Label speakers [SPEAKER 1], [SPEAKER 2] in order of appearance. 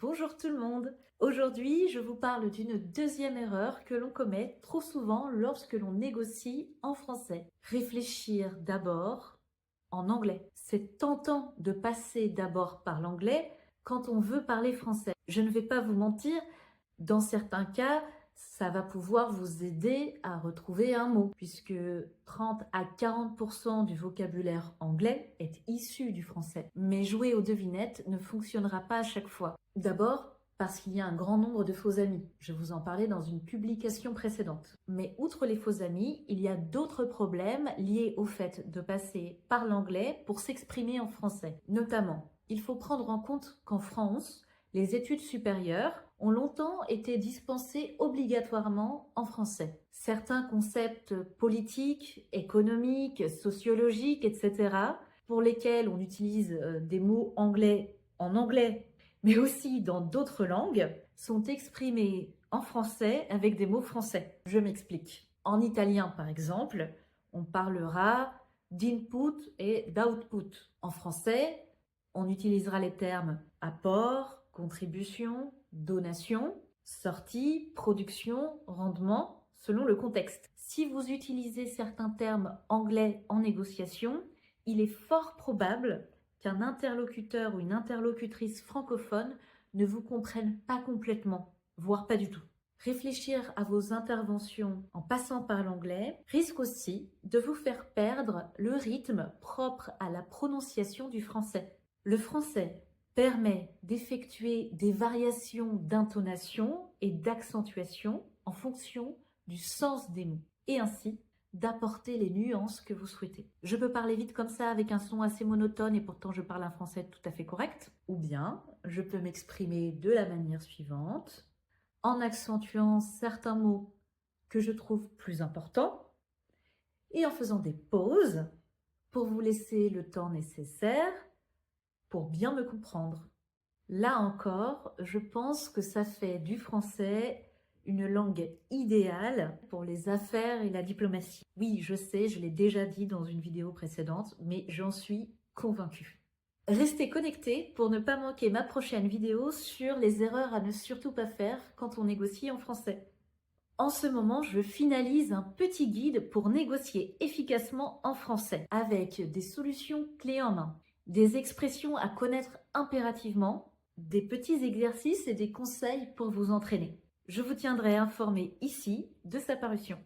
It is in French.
[SPEAKER 1] Bonjour tout le monde. Aujourd'hui, je vous parle d'une deuxième erreur que l'on commet trop souvent lorsque l'on négocie en français. Réfléchir d'abord en anglais. C'est tentant de passer d'abord par l'anglais quand on veut parler français. Je ne vais pas vous mentir, dans certains cas, ça va pouvoir vous aider à retrouver un mot, puisque 30 à 40% du vocabulaire anglais est issu du français. Mais jouer aux devinettes ne fonctionnera pas à chaque fois. D'abord, parce qu'il y a un grand nombre de faux amis. Je vous en parlais dans une publication précédente. Mais outre les faux amis, il y a d'autres problèmes liés au fait de passer par l'anglais pour s'exprimer en français. Notamment, il faut prendre en compte qu'en France, les études supérieures ont longtemps été dispensées obligatoirement en français. Certains concepts politiques, économiques, sociologiques, etc., pour lesquels on utilise des mots anglais en anglais, mais aussi dans d'autres langues, sont exprimés en français avec des mots français. Je m'explique. En italien, par exemple, on parlera d'input et d'output. En français, on utilisera les termes apport, contribution, donation, sortie, production, rendement, selon le contexte. Si vous utilisez certains termes anglais en négociation, il est fort probable qu'un interlocuteur ou une interlocutrice francophone ne vous comprenne pas complètement, voire pas du tout. Réfléchir à vos interventions en passant par l'anglais risque aussi de vous faire perdre le rythme propre à la prononciation du français. Le français permet d'effectuer des variations d'intonation et d'accentuation en fonction du sens des mots et ainsi d'apporter les nuances que vous souhaitez. Je peux parler vite comme ça avec un son assez monotone et pourtant je parle un français tout à fait correct, ou bien je peux m'exprimer de la manière suivante en accentuant certains mots que je trouve plus importants et en faisant des pauses pour vous laisser le temps nécessaire pour bien me comprendre. Là encore, je pense que ça fait du français une langue idéale pour les affaires et la diplomatie. Oui, je sais, je l'ai déjà dit dans une vidéo précédente, mais j'en suis convaincue. Restez connectés pour ne pas manquer ma prochaine vidéo sur les erreurs à ne surtout pas faire quand on négocie en français. En ce moment, je finalise un petit guide pour négocier efficacement en français, avec des solutions clés en main, des expressions à connaître impérativement, des petits exercices et des conseils pour vous entraîner. Je vous tiendrai informé ici de sa parution.